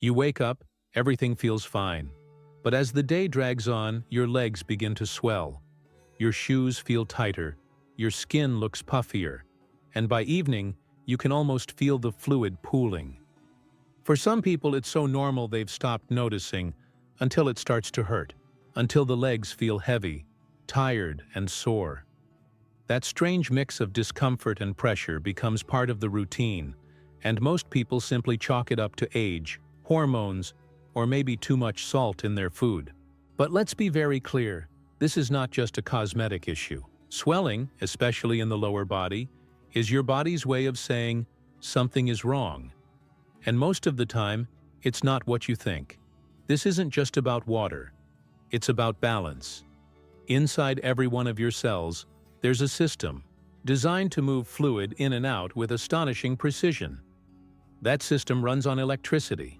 You wake up, everything feels fine. But as the day drags on, your legs begin to swell. Your shoes feel tighter, your skin looks puffier, and by evening, you can almost feel the fluid pooling. For some people, it's so normal they've stopped noticing until it starts to hurt, until the legs feel heavy, tired, and sore. That strange mix of discomfort and pressure becomes part of the routine, and most people simply chalk it up to age, hormones, or maybe too much salt in their food. But let's be very clear, this is not just a cosmetic issue. Swelling, especially in the lower body, is your body's way of saying something is wrong. And most of the time, it's not what you think. This isn't just about water. It's about balance. Inside every one of your cells, there's a system designed to move fluid in and out with astonishing precision. That system runs on electricity.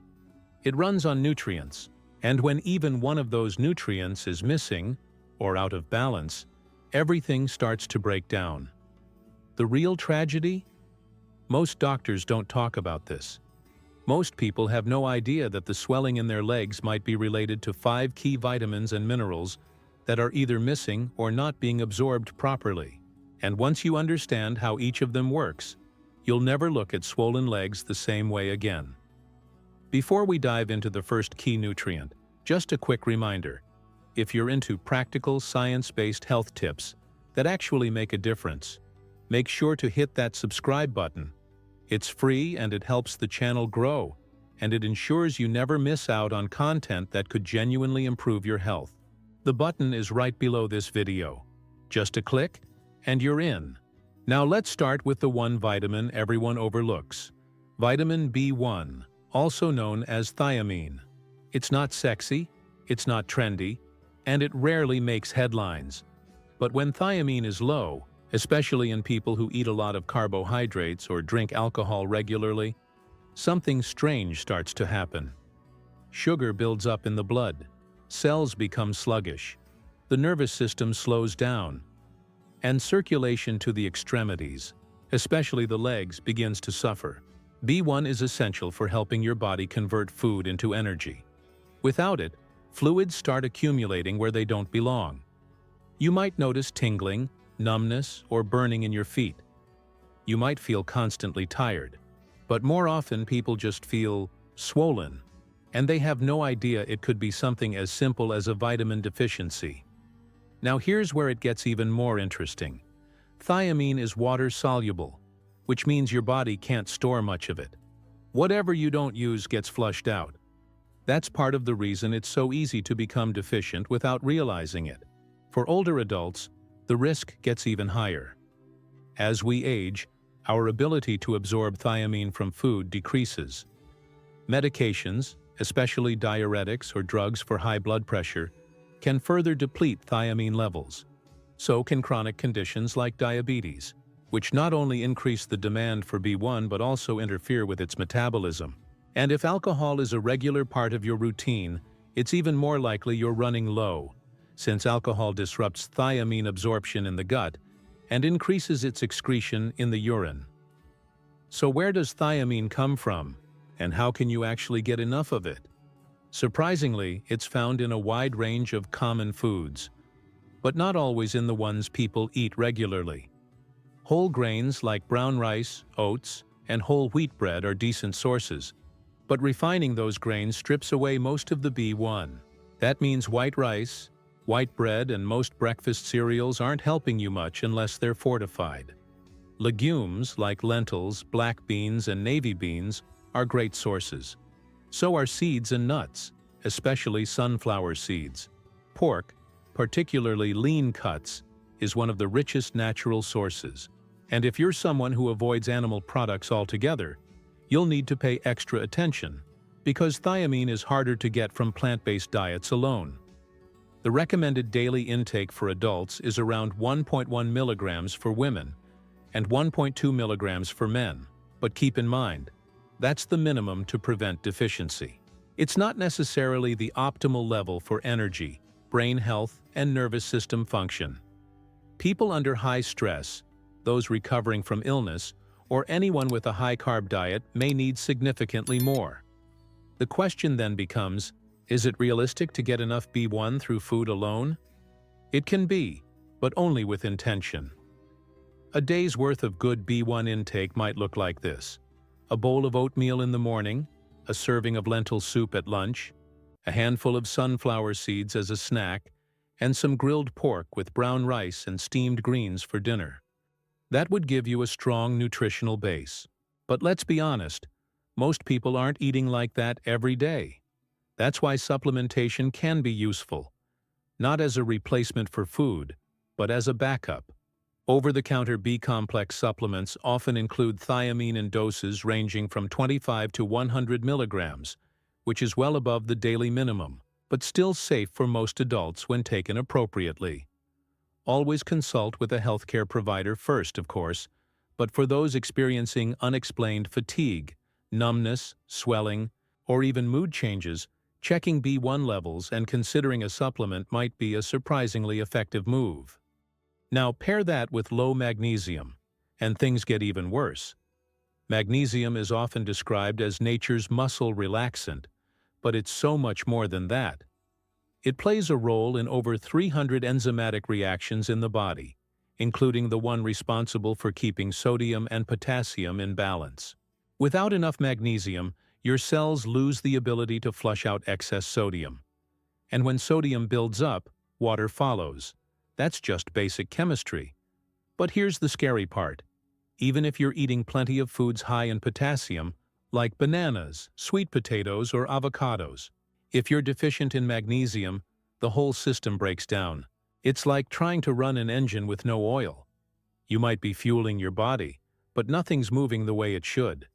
It runs on nutrients, and when even one of those nutrients is missing or out of balance, everything starts to break down. The real tragedy? Most doctors don't talk about this. Most people have no idea that the swelling in their legs might be related to 5 key vitamins and minerals that are either missing or not being absorbed properly. And once you understand how each of them works, you'll never look at swollen legs the same way again. Before we dive into the first key nutrient, just a quick reminder. If you're into practical, science-based health tips that actually make a difference, make sure to hit that subscribe button. It's free and it helps the channel grow, and it ensures you never miss out on content that could genuinely improve your health. The button is right below this video. Just a click, and you're in. Now let's start with the one vitamin everyone overlooks. Vitamin B1, also known as thiamine. It's not sexy, it's not trendy, and it rarely makes headlines. But when thiamine is low, especially in people who eat a lot of carbohydrates or drink alcohol regularly, something strange starts to happen. Sugar builds up in the blood, cells become sluggish, the nervous system slows down, and circulation to the extremities, especially the legs, begins to suffer. B1 is essential for helping your body convert food into energy. Without it, fluids start accumulating where they don't belong. You might notice tingling, numbness, or burning in your feet. You might feel constantly tired, but more often people just feel swollen, and they have no idea it could be something as simple as a vitamin deficiency. Now here's where it gets even more interesting. Thiamine is water-soluble, which means your body can't store much of it. Whatever you don't use gets flushed out. That's part of the reason it's so easy to become deficient without realizing it. For older adults, the risk gets even higher. As we age, our ability to absorb thiamine from food decreases. Medications, especially diuretics or drugs for high blood pressure, can further deplete thiamine levels. So can chronic conditions like diabetes, which not only increase the demand for B1 but also interfere with its metabolism. And if alcohol is a regular part of your routine, it's even more likely you're running low, since alcohol disrupts thiamine absorption in the gut and increases its excretion in the urine. So where does thiamine come from, and how can you actually get enough of it? Surprisingly, it's found in a wide range of common foods, but not always in the ones people eat regularly. Whole grains like brown rice, oats, and whole wheat bread are decent sources, but refining those grains strips away most of the B1. That means white rice, white bread, and most breakfast cereals aren't helping you much unless they're fortified. Legumes like lentils, black beans, and navy beans are great sources. So are seeds and nuts, especially sunflower seeds. Pork, particularly lean cuts, is one of the richest natural sources. And if you're someone who avoids animal products altogether, you'll need to pay extra attention, because thiamine is harder to get from plant-based diets alone. The recommended daily intake for adults is around 1.1 milligrams for women and 1.2 milligrams for men. But keep in mind, that's the minimum to prevent deficiency. It's not necessarily the optimal level for energy, brain health, and nervous system function. People under high stress, those recovering from illness, or anyone with a high-carb diet may need significantly more. The question then becomes, is it realistic to get enough B1 through food alone? It can be, but only with intention. A day's worth of good B1 intake might look like this: a bowl of oatmeal in the morning, a serving of lentil soup at lunch, a handful of sunflower seeds as a snack, and some grilled pork with brown rice and steamed greens for dinner. That would give you a strong nutritional base. But let's be honest, most people aren't eating like that every day. That's why supplementation can be useful, not as a replacement for food, but as a backup. Over-the-counter B-complex supplements often include thiamine in doses ranging from 25 to 100 milligrams, which is well above the daily minimum, but still safe for most adults when taken appropriately. Always consult with a healthcare provider first, of course, but for those experiencing unexplained fatigue, numbness, swelling, or even mood changes, checking B1 levels and considering a supplement might be a surprisingly effective move. Now pair that with low magnesium, and things get even worse. Magnesium is often described as nature's muscle relaxant, but it's so much more than that. It plays a role in over 300 enzymatic reactions in the body, including the one responsible for keeping sodium and potassium in balance. Without enough magnesium, your cells lose the ability to flush out excess sodium. And when sodium builds up, water follows. That's just basic chemistry. But here's the scary part. Even if you're eating plenty of foods high in potassium, like bananas, sweet potatoes, or avocados, if you're deficient in magnesium, the whole system breaks down. It's like trying to run an engine with no oil. You might be fueling your body, but nothing's moving the way it should.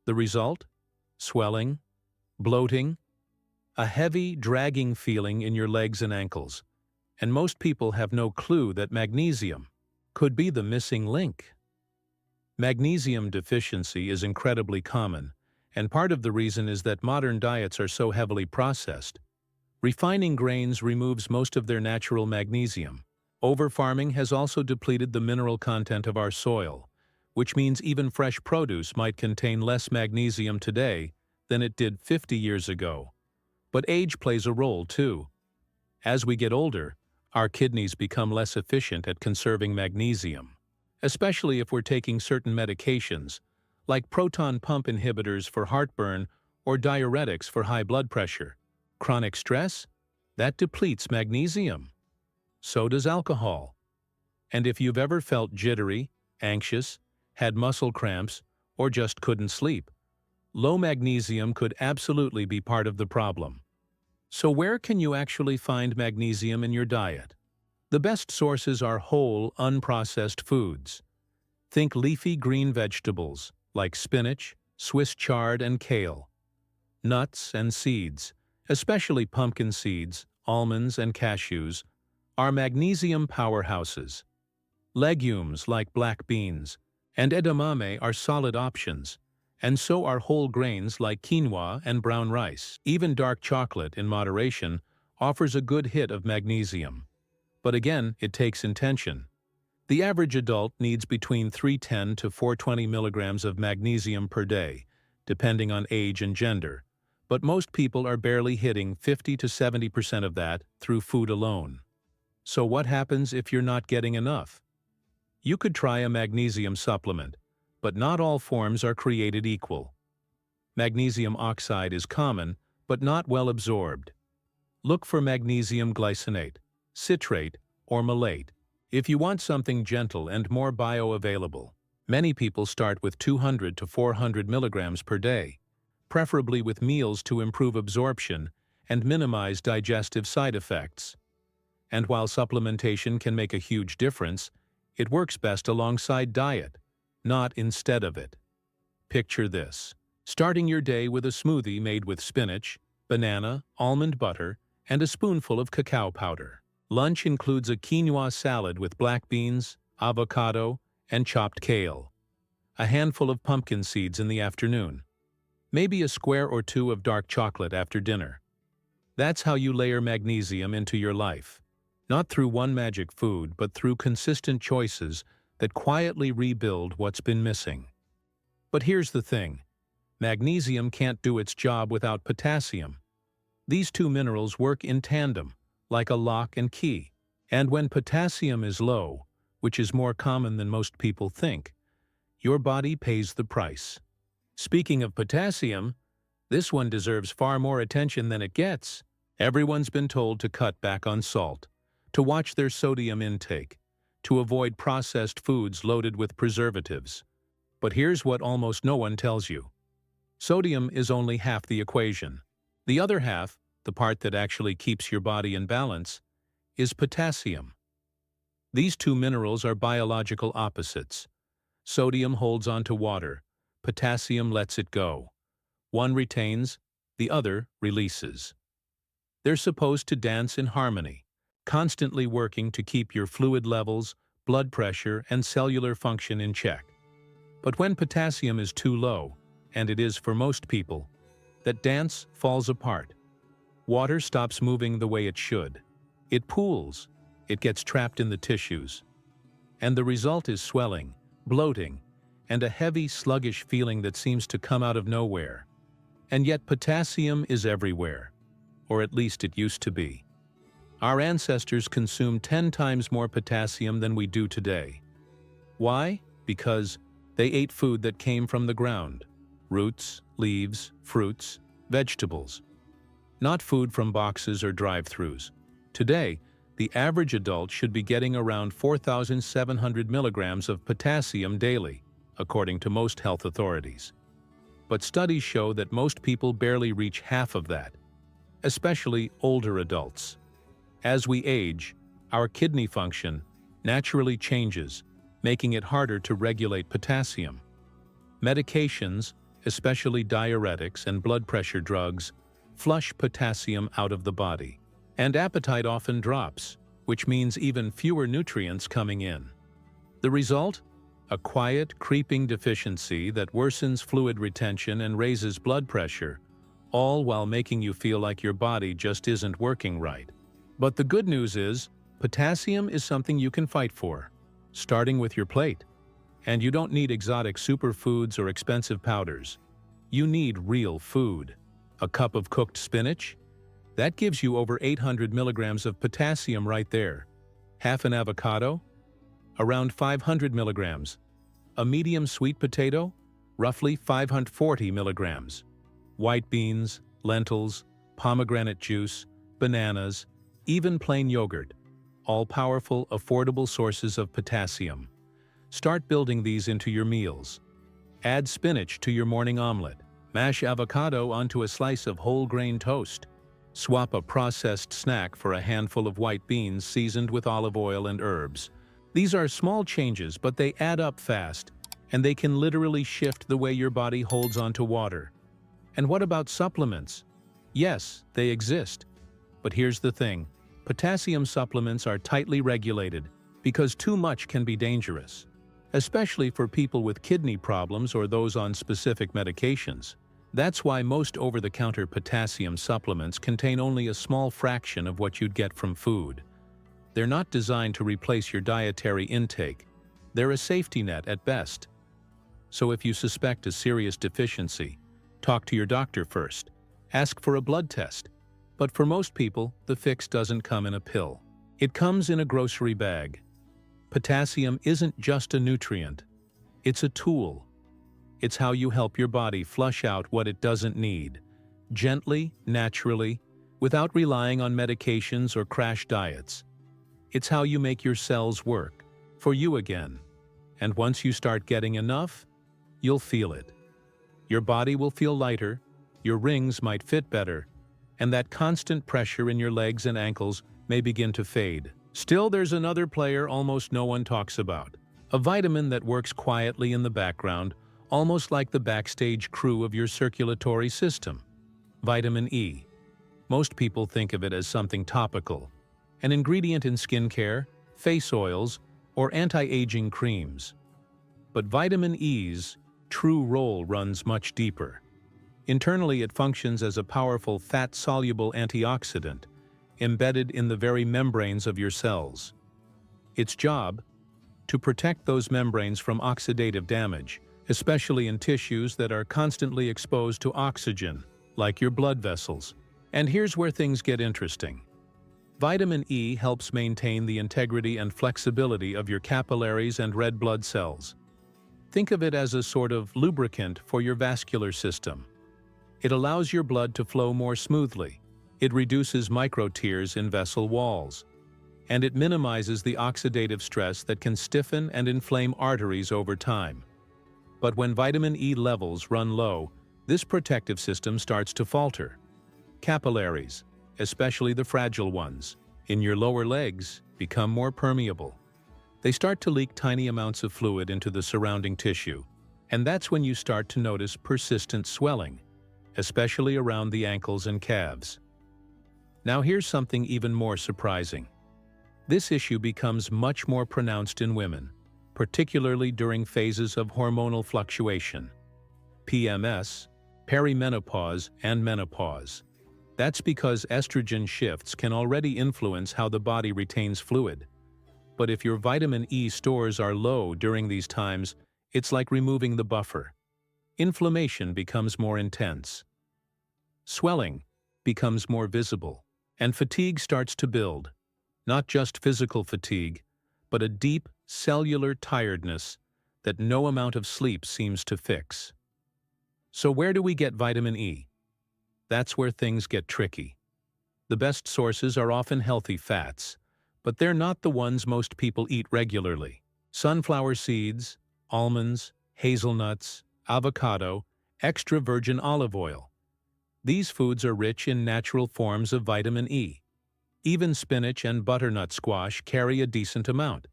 The result? Swelling, bloating, a heavy, dragging feeling in your legs and ankles. And most people have no clue that magnesium could be the missing link. Magnesium deficiency is incredibly common, and part of the reason is that modern diets are so heavily processed. Refining grains removes most of their natural magnesium. Overfarming has also depleted the mineral content of our soil, which means even fresh produce might contain less magnesium today than it did 50 years ago. But age plays a role too. As we get older, our kidneys become less efficient at conserving magnesium, especially if we're taking certain medications, like proton pump inhibitors for heartburn or diuretics for high blood pressure. Chronic stress? That depletes magnesium. So does alcohol. And if you've ever felt jittery, anxious, had muscle cramps, or just couldn't sleep, low magnesium could absolutely be part of the problem. So where can you actually find magnesium in your diet? The best sources are whole, unprocessed foods. Think leafy green vegetables like spinach, Swiss chard, and kale. Nuts and seeds, especially pumpkin seeds, almonds, and cashews, are magnesium powerhouses. Legumes like black beans and edamame are solid options, and so are whole grains like quinoa and brown rice. Even dark chocolate, in moderation, offers a good hit of magnesium. But again, it takes intention. The average adult needs between 310 to 420 milligrams of magnesium per day, depending on age and gender, but most people are barely hitting 50 to 70% of that through food alone. So what happens if you're not getting enough? You could try a magnesium supplement, but not all forms are created equal. Magnesium oxide is common, but not well absorbed. Look for magnesium glycinate, citrate, or malate. If you want something gentle and more bioavailable, many people start with 200 to 400 milligrams per day, preferably with meals to improve absorption and minimize digestive side effects. And while supplementation can make a huge difference, it works best alongside diet, not instead of it. Picture this: starting your day with a smoothie made with spinach, banana, almond butter, and a spoonful of cacao powder. Lunch includes a quinoa salad with black beans, avocado, and chopped kale. A handful of pumpkin seeds in the afternoon. Maybe a square or two of dark chocolate after dinner. That's how you layer magnesium into your life. Not through one magic food, but through consistent choices that quietly rebuild what's been missing. But here's the thing. Magnesium can't do its job without potassium. These two minerals work in tandem, like a lock and key. And when potassium is low, which is more common than most people think, your body pays the price. Speaking of potassium, this one deserves far more attention than it gets. Everyone's been told to cut back on salt, to watch their sodium intake, to avoid processed foods loaded with preservatives. But here's what almost no one tells you. Sodium is only half the equation. The other half, the part that actually keeps your body in balance, is potassium. These two minerals are biological opposites. Sodium holds onto water, potassium lets it go. One retains, the other releases. They're supposed to dance in harmony, constantly working to keep your fluid levels, blood pressure, and cellular function in check. But when potassium is too low, and it is for most people, that dance falls apart. Water stops moving the way it should. It pools, it gets trapped in the tissues. And the result is swelling, bloating, and a heavy, sluggish feeling that seems to come out of nowhere. And yet potassium is everywhere, or at least it used to be. Our ancestors consumed 10 times more potassium than we do today. Why? Because they ate food that came from the ground. Roots, leaves, fruits, vegetables. Not food from boxes or drive-thrus. Today, the average adult should be getting around 4,700 milligrams of potassium daily, according to most health authorities. But studies show that most people barely reach half of that, especially older adults. As we age, our kidney function naturally changes, making it harder to regulate potassium. Medications, especially diuretics and blood pressure drugs, flush potassium out of the body. And appetite often drops, which means even fewer nutrients coming in. The result? A quiet, creeping deficiency that worsens fluid retention and raises blood pressure, all while making you feel like your body just isn't working right. But the good news is, potassium is something you can fight for, starting with your plate. And you don't need exotic superfoods or expensive powders. You need real food. A cup of cooked spinach? That gives you over 800 milligrams of potassium right there. Half an avocado? Around 500 milligrams. A medium sweet potato? Roughly 540 milligrams. White beans, lentils, pomegranate juice, bananas, even plain yogurt. All powerful, affordable sources of potassium. Start building these into your meals. Add spinach to your morning omelet. Mash avocado onto a slice of whole grain toast. Swap a processed snack for a handful of white beans seasoned with olive oil and herbs. These are small changes, but they add up fast, and they can literally shift the way your body holds onto water. And what about supplements? Yes, they exist. But here's the thing. Potassium supplements are tightly regulated because too much can be dangerous, especially for people with kidney problems or those on specific medications. That's why most over-the-counter potassium supplements contain only a small fraction of what you'd get from food. They're not designed to replace your dietary intake. They're a safety net at best. So if you suspect a serious deficiency, talk to your doctor first. Ask for a blood test. But for most people, the fix doesn't come in a pill. It comes in a grocery bag. Potassium isn't just a nutrient. It's a tool. It's how you help your body flush out what it doesn't need, gently, naturally, without relying on medications or crash diets. It's how you make your cells work, for you again. And once you start getting enough, you'll feel it. Your body will feel lighter, your rings might fit better, and that constant pressure in your legs and ankles may begin to fade. Still, there's another player almost no one talks about. A vitamin that works quietly in the background, almost like the backstage crew of your circulatory system. Vitamin E. Most people think of it as something topical, an ingredient in skincare, face oils, or anti-aging creams. But vitamin E's true role runs much deeper. Internally, it functions as a powerful fat-soluble antioxidant, embedded in the very membranes of your cells. Its job? To protect those membranes from oxidative damage especially in tissues that are constantly exposed to oxygen, like your blood vessels. And here's where things get interesting. Vitamin E helps maintain the integrity and flexibility of your capillaries and red blood cells. Think of it as a sort of lubricant for your vascular system. It allows your blood to flow more smoothly. It reduces microtears in vessel walls. And it minimizes the oxidative stress that can stiffen and inflame arteries over time. But when vitamin E levels run low, this protective system starts to falter. Capillaries, especially the fragile ones, in your lower legs, become more permeable. They start to leak tiny amounts of fluid into the surrounding tissue, and that's when you start to notice persistent swelling, especially around the ankles and calves. Now here's something even more surprising. This issue becomes much more pronounced in women, particularly during phases of hormonal fluctuation. PMS, perimenopause, and menopause. That's because estrogen shifts can already influence how the body retains fluid. But if your vitamin E stores are low during these times, it's like removing the buffer. Inflammation becomes more intense. Swelling becomes more visible, and fatigue starts to build. Not just physical fatigue, but a deep, cellular tiredness that no amount of sleep seems to fix. So where do we get vitamin E? That's where things get tricky. The best sources are often healthy fats, but they're not the ones most people eat regularly. Sunflower seeds, almonds, hazelnuts, avocado, extra virgin olive oil. These foods are rich in natural forms of vitamin E. Even spinach and butternut squash carry a decent amount.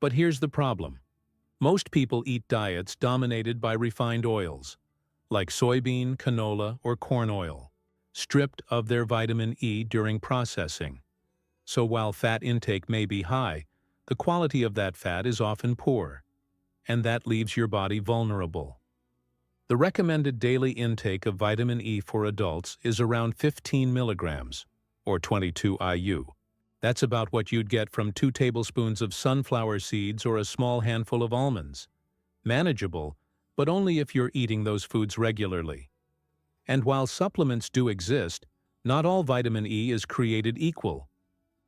But here's the problem. Most people eat diets dominated by refined oils, like soybean, canola, or corn oil, stripped of their vitamin E during processing. So while fat intake may be high, the quality of that fat is often poor, and that leaves your body vulnerable. The recommended daily intake of vitamin E for adults is around 15 milligrams, or 22 IU. That's about what you'd get from 2 tablespoons of sunflower seeds or a small handful of almonds. Manageable, but only if you're eating those foods regularly. And while supplements do exist, not all vitamin E is created equal.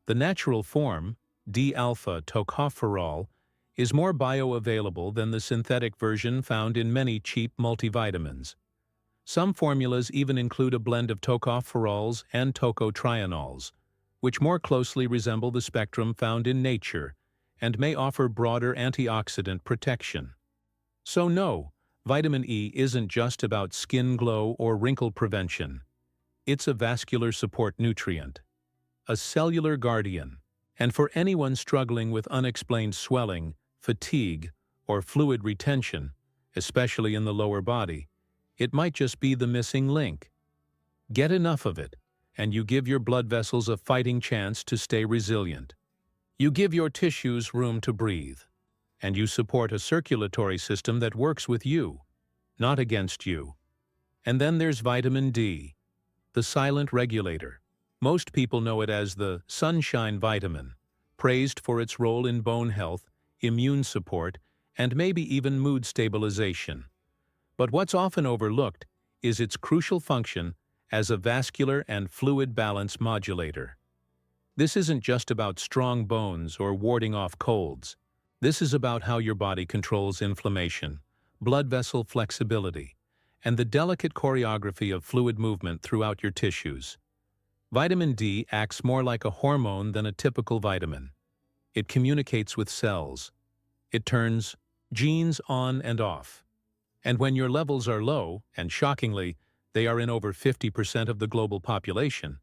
The natural form, D-alpha tocopherol, is more bioavailable than the synthetic version found in many cheap multivitamins. Some formulas even include a blend of tocopherols and tocotrienols, which more closely resemble the spectrum found in nature and may offer broader antioxidant protection. So no, vitamin E isn't just about skin glow or wrinkle prevention. It's a vascular support nutrient, a cellular guardian, and for anyone struggling with unexplained swelling, fatigue, or fluid retention, especially in the lower body, it might just be the missing link. Get enough of it, and you give your blood vessels a fighting chance to stay resilient. You give your tissues room to breathe, and you support a circulatory system that works with you, not against you. And then there's vitamin D, the silent regulator. Most people know it as the sunshine vitamin, praised for its role in bone health, immune support, and maybe even mood stabilization. But what's often overlooked is its crucial function as a vascular and fluid balance modulator. This isn't just about strong bones or warding off colds. This is about how your body controls inflammation, blood vessel flexibility, and the delicate choreography of fluid movement throughout your tissues. Vitamin D acts more like a hormone than a typical vitamin. It communicates with cells. It turns genes on and off. And when your levels are low, and shockingly, they are in over 50% of the global population,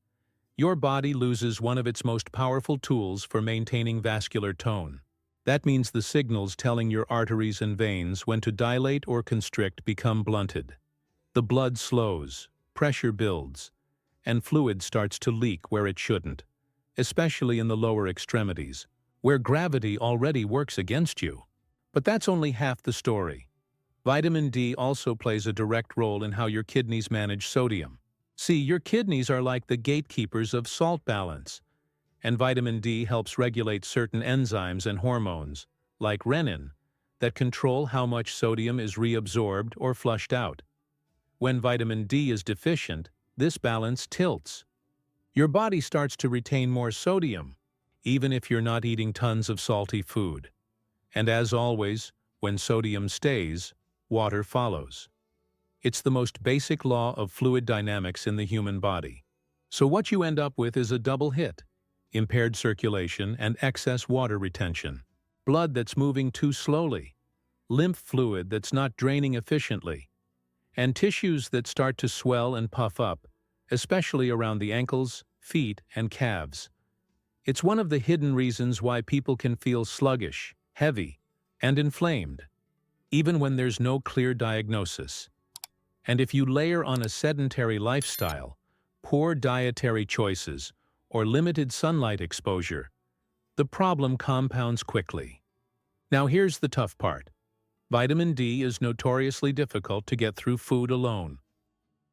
your body loses one of its most powerful tools for maintaining vascular tone. That means the signals telling your arteries and veins when to dilate or constrict become blunted. The blood slows, pressure builds, and fluid starts to leak where it shouldn't, especially in the lower extremities, where gravity already works against you. But that's only half the story. Vitamin D also plays a direct role in how your kidneys manage sodium. See, your kidneys are like the gatekeepers of salt balance, and vitamin D helps regulate certain enzymes and hormones, like renin, that control how much sodium is reabsorbed or flushed out. When vitamin D is deficient, this balance tilts. Your body starts to retain more sodium, even if you're not eating tons of salty food. And as always, when sodium stays, water follows. It's the most basic law of fluid dynamics in the human body. So what you end up with is a double hit: impaired circulation and excess water retention, blood that's moving too slowly, lymph fluid that's not draining efficiently, and tissues that start to swell and puff up, especially around the ankles, feet, and calves. It's one of the hidden reasons why people can feel sluggish, heavy, and inflamed, even when there's no clear diagnosis. And if you layer on a sedentary lifestyle, poor dietary choices, or limited sunlight exposure, the problem compounds quickly. Now here's the tough part. Vitamin D is notoriously difficult to get through food alone.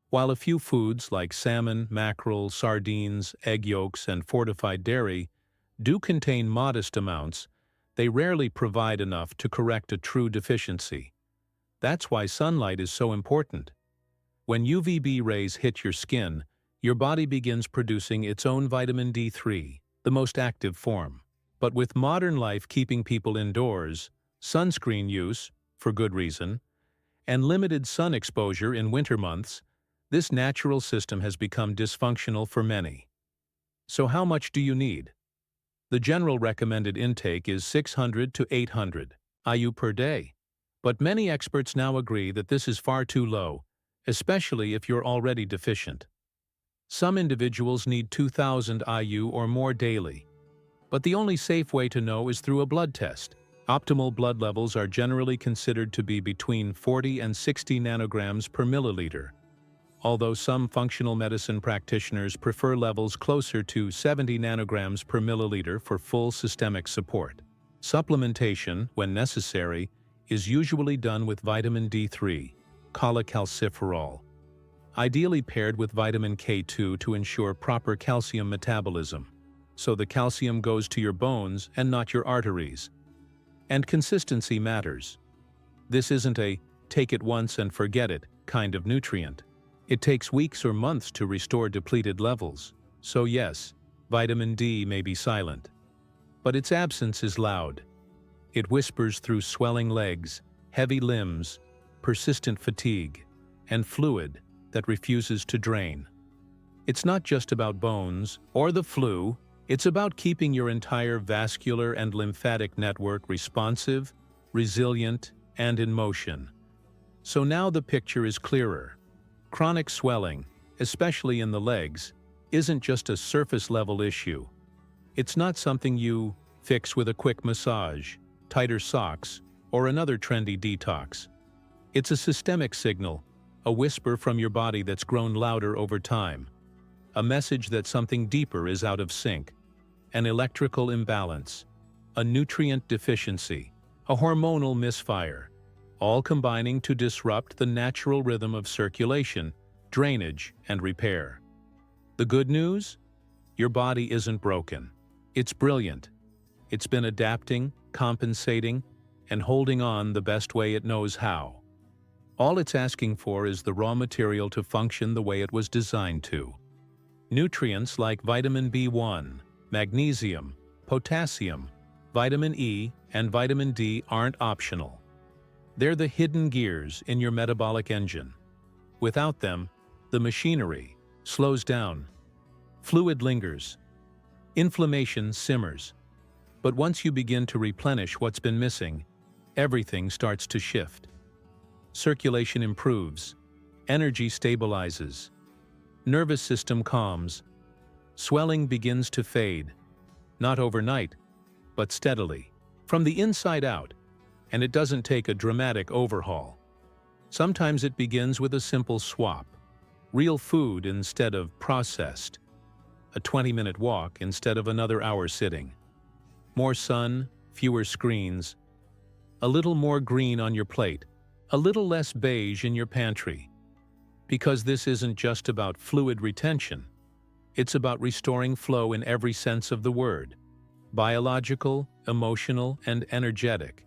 While a few foods like salmon, mackerel, sardines, egg yolks, and fortified dairy do contain modest amounts, they rarely provide enough to correct a true deficiency. That's why sunlight is so important. When UVB rays hit your skin, your body begins producing its own vitamin D3, the most active form. But with modern life keeping people indoors, sunscreen use, for good reason, and limited sun exposure in winter months, this natural system has become dysfunctional for many. So how much do you need? The general recommended intake is 600 to 800 IU per day, but many experts now agree that this is far too low, especially if you're already deficient. Some individuals need 2,000 IU or more daily, but the only safe way to know is through a blood test. Optimal blood levels are generally considered to be between 40 and 60 nanograms per milliliter, although some functional medicine practitioners prefer levels closer to 70 nanograms per milliliter for full systemic support. Supplementation, when necessary, is usually done with vitamin D3, cholecalciferol, ideally paired with vitamin K2 to ensure proper calcium metabolism, so the calcium goes to your bones and not your arteries. And consistency matters. This isn't a take it once and forget it kind of nutrient. It takes weeks or months to restore depleted levels. So yes, vitamin D may be silent, but its absence is loud. It whispers through swelling legs, heavy limbs, persistent fatigue, and fluid that refuses to drain. It's not just about bones or the flu, it's about keeping your entire vascular and lymphatic network responsive, resilient, and in motion. So now the picture is clearer. Chronic swelling, especially in the legs, isn't just a surface-level issue. It's not something you fix with a quick massage, tighter socks, or another trendy detox. It's a systemic signal, a whisper from your body that's grown louder over time, a message that something deeper is out of sync, an electrical imbalance, a nutrient deficiency, a hormonal misfire, all combining to disrupt the natural rhythm of circulation, drainage, and repair. The good news? Your body isn't broken. It's brilliant. It's been adapting, compensating, and holding on the best way it knows how. All it's asking for is the raw material to function the way it was designed to. Nutrients like vitamin B1, magnesium, potassium, vitamin E, and vitamin D aren't optional. They're the hidden gears in your metabolic engine. Without them, the machinery slows down, fluid lingers, inflammation simmers. But once you begin to replenish what's been missing, everything starts to shift. Circulation improves, energy stabilizes, nervous system calms, swelling begins to fade, not overnight, but steadily, from the inside out, and it doesn't take a dramatic overhaul. Sometimes it begins with a simple swap, real food instead of processed, a 20-minute walk instead of another hour sitting, more sun, fewer screens, a little more green on your plate, a little less beige in your pantry. Because this isn't just about fluid retention, it's about restoring flow in every sense of the word, biological, emotional, and energetic.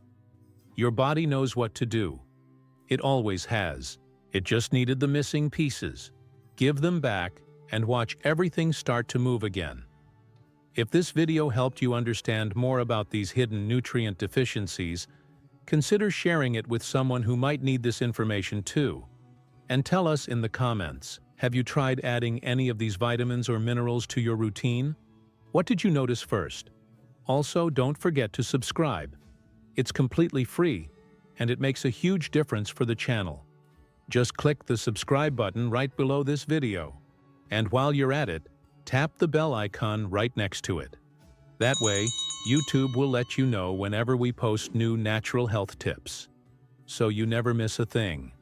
Your body knows what to do. It always has. It just needed the missing pieces. Give them back and watch everything start to move again. If this video helped you understand more about these hidden nutrient deficiencies, consider sharing it with someone who might need this information too. And tell us in the comments, have you tried adding any of these vitamins or minerals to your routine? What did you notice first? Also, don't forget to subscribe. It's completely free, and it makes a huge difference for the channel. Just click the subscribe button right below this video. And while you're at it, tap the bell icon right next to it. That way, YouTube will let you know whenever we post new natural health tips, so you never miss a thing.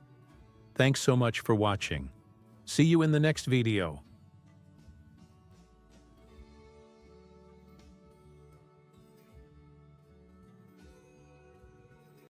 Thanks so much for watching. See you in the next video.